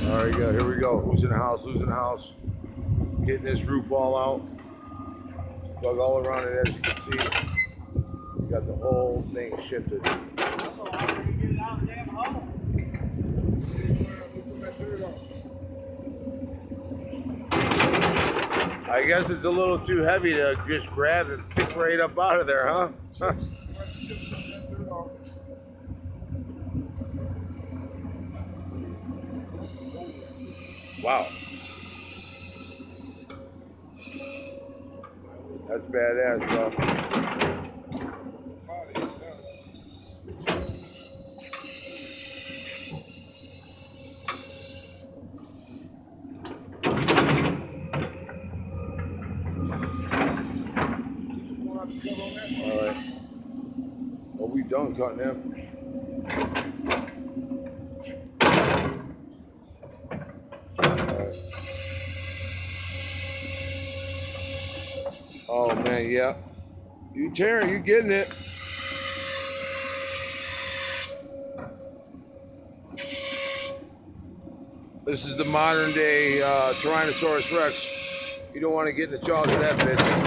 All right, here we go. Who's in the house? Who's in the house? Getting this roof all out. Dug all around it, as you can see. We got the whole thing shifted. I guess it's a little too heavy to just grab and pick right up out of there, huh? Wow. That's badass, bro. All right. Well, we done cutting them. Right. Oh man, yeah. You tearing, you getting it. This is the modern day Tyrannosaurus Rex. You don't want to get in the jaws of that bitch.